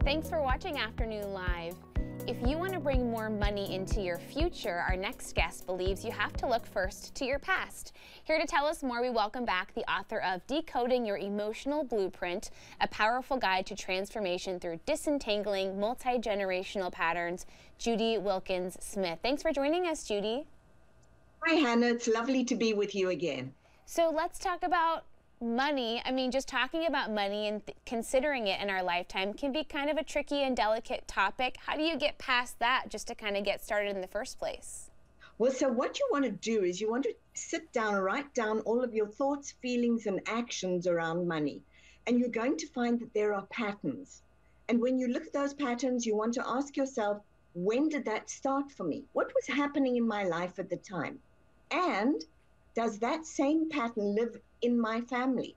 Thanks for watching Afternoon Live. If you want to bring more money into your future, our next guest believes you have to look first to your past. Here to tell us more, we welcome back the author of Decoding Your Emotional Blueprint, a powerful guide to transformation through disentangling multi-generational patterns, Judy Wilkins-Smith. Thanks for joining us, Judy. Hi, Hannah. It's lovely to be with you again. So let's talk about money. I mean, just talking about money and considering it in our lifetime can be kind of a tricky and delicate topic. How do you get past that just to kind of get started in the first place? Well, so what you want to do is you want to sit down and write down all of your thoughts, feelings, and actions around money. And you're going to find that there are patterns. And when you look at those patterns, you want to ask yourself, when did that start for me? What was happening in my life at the time? And does that same pattern live in my family?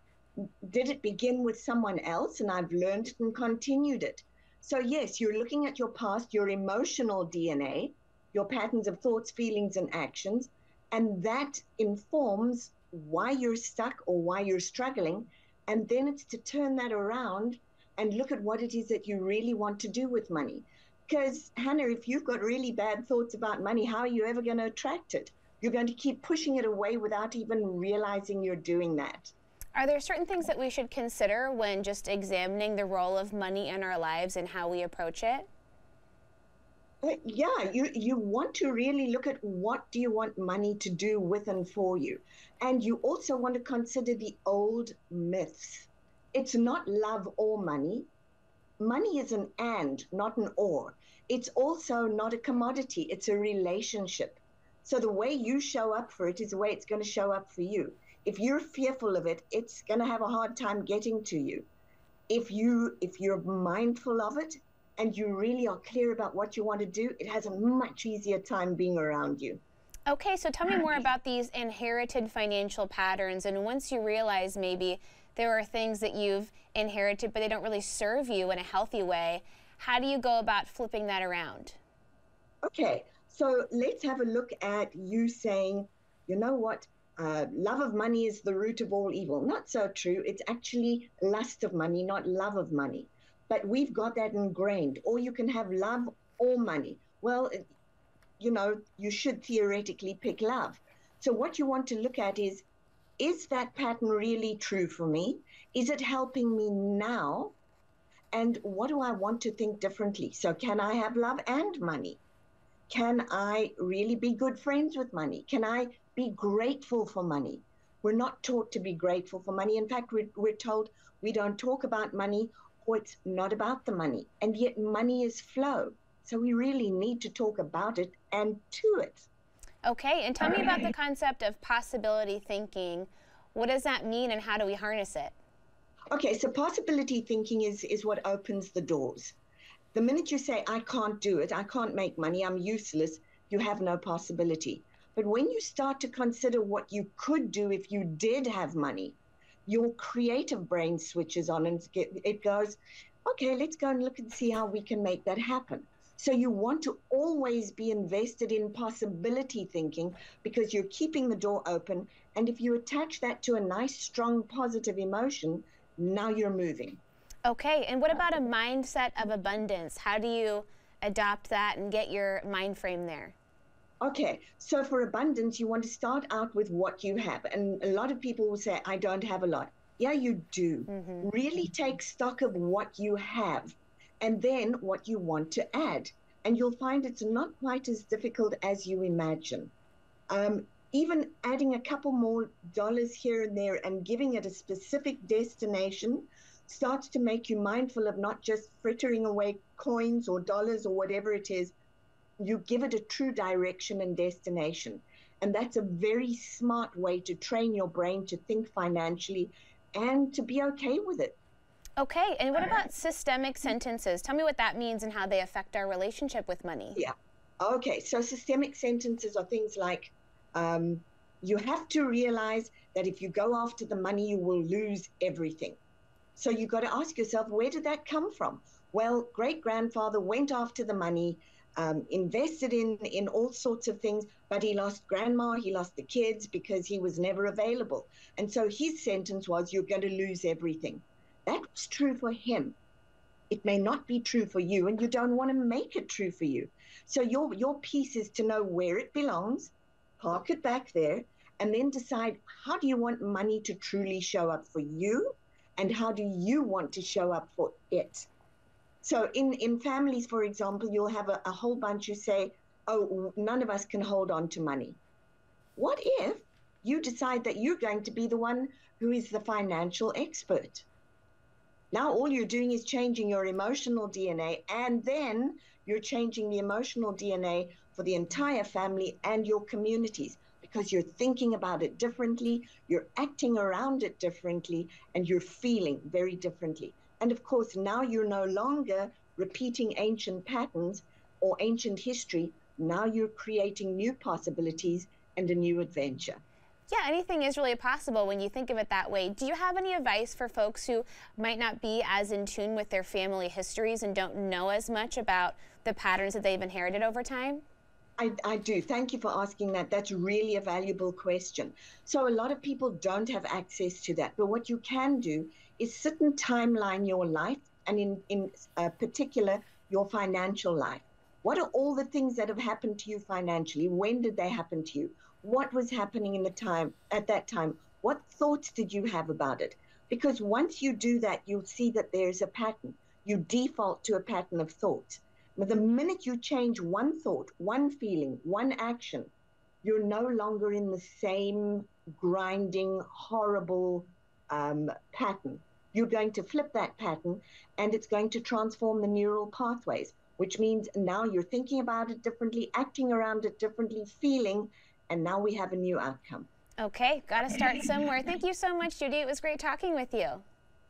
Did it begin with someone else and I've learned it and continued it? So yes, you're looking at your past, your emotional DNA, your patterns of thoughts, feelings, and actions, and that informs why you're stuck or why you're struggling. And then it's to turn that around and look at what it is that you really want to do with money. Because Hannah, if you've got really bad thoughts about money, how are you ever going to attract it? You're going to keep pushing it away without even realizing you're doing that. Are there certain things that we should consider when just examining the role of money in our lives and how we approach it? Yeah, you want to really look at what do you want money to do with and for you. And you also want to consider the old myths. It's not love or money. Money is an and, not an or. It's also not a commodity. It's a relationship. So the way you show up for it is the way it's going to show up for you. If you're fearful of it, it's going to have a hard time getting to you. If you're mindful of it and you really are clear about what you want to do, it has a much easier time being around you. Okay, so tell me more about these inherited financial patterns. And once you realize maybe there are things that you've inherited, but they don't really serve you in a healthy way, how do you go about flipping that around? Okay. So let's have a look at you saying, you know what, love of money is the root of all evil. Not so true. It's actually lust of money, not love of money. But we've got that ingrained. Or you can have love or money. Well, you should theoretically pick love. So what you want to look at is that pattern really true for me? Is it helping me now? And what do I want to think differently? So can I have love and money? Can I really be good friends with money? Can I be grateful for money? We're not taught to be grateful for money. In fact, we're told we don't talk about money or it's not about the money. And yet money is flow. So we really need to talk about it and to it. Okay, and tell me about the concept of possibility thinking. What does that mean and how do we harness it? Okay, so possibility thinking is what opens the doors. The minute you say, I can't do it, I can't make money, I'm useless, you have no possibility. But when you start to consider what you could do if you did have money, your creative brain switches on and it goes, okay, let's go and look and see how we can make that happen. So you want to always be invested in possibility thinking because you're keeping the door open. And if you attach that to a nice, strong, positive emotion, now you're moving. Okay, and what about a mindset of abundance? How do you adopt that and get your mind frame there? Okay, so for abundance, you want to start out with what you have. And a lot of people will say, I don't have a lot. Yeah, you do. Mm-hmm. Really take stock of what you have and then what you want to add. And you'll find it's not quite as difficult as you imagine. Even adding a couple more dollars here and there and giving it a specific destination starts to make you mindful of not just frittering away coins or dollars or whatever it is. You give it a true direction and destination. And that's a very smart way to train your brain to think financially and to be okay with it. Okay, and what about systemic sentences? Tell me what that means and how they affect our relationship with money. Yeah. Okay, so systemic sentences are things like, you have to realize that if you go after the money, you will lose everything. So you've got to ask yourself, where did that come from? Well, great-grandfather went after the money, invested in all sorts of things, but he lost grandma, he lost the kids because he was never available. And so his sentence was, you're going to lose everything. That was true for him. It may not be true for you, and you don't want to make it true for you. So your piece is to know where it belongs, park it back there, and then decide, how do you want money to truly show up for you, and how do you want to show up for it? So in families, for example, you'll have a whole bunch who say, oh, none of us can hold on to money. What if you decide that you're going to be the one who is the financial expert? Now all you're doing is changing your emotional DNA, and then you're changing the emotional DNA for the entire family and your communities, because you're thinking about it differently, you're acting around it differently, and you're feeling very differently. And of course, now you're no longer repeating ancient patterns or ancient history. Now you're creating new possibilities and a new adventure. Yeah, anything is really possible when you think of it that way. Do you have any advice for folks who might not be as in tune with their family histories and don't know as much about the patterns that they've inherited over time? I do. Thank you for asking that. That's really a valuable question. So a lot of people don't have access to that. But what you can do is sit and timeline your life, and in particular, your financial life. What are all the things that have happened to you financially? When did they happen to you? What was happening at that time? What thoughts did you have about it? Because once you do that, you'll see that there's a pattern. You default to a pattern of thought. But the minute you change one thought, one feeling, one action, you're no longer in the same grinding, horrible pattern. You're going to flip that pattern, and it's going to transform the neural pathways, which means now you're thinking about it differently, acting around it differently, feeling, and now we have a new outcome. Okay, got to start somewhere. Thank you so much, Judy. It was great talking with you.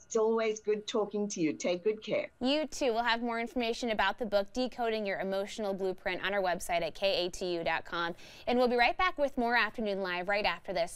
It's always good talking to you. Take good care. You too. We'll have more information about the book, Decoding Your Emotional Blueprint, on our website at katu.com. And we'll be right back with more Afternoon Live right after this.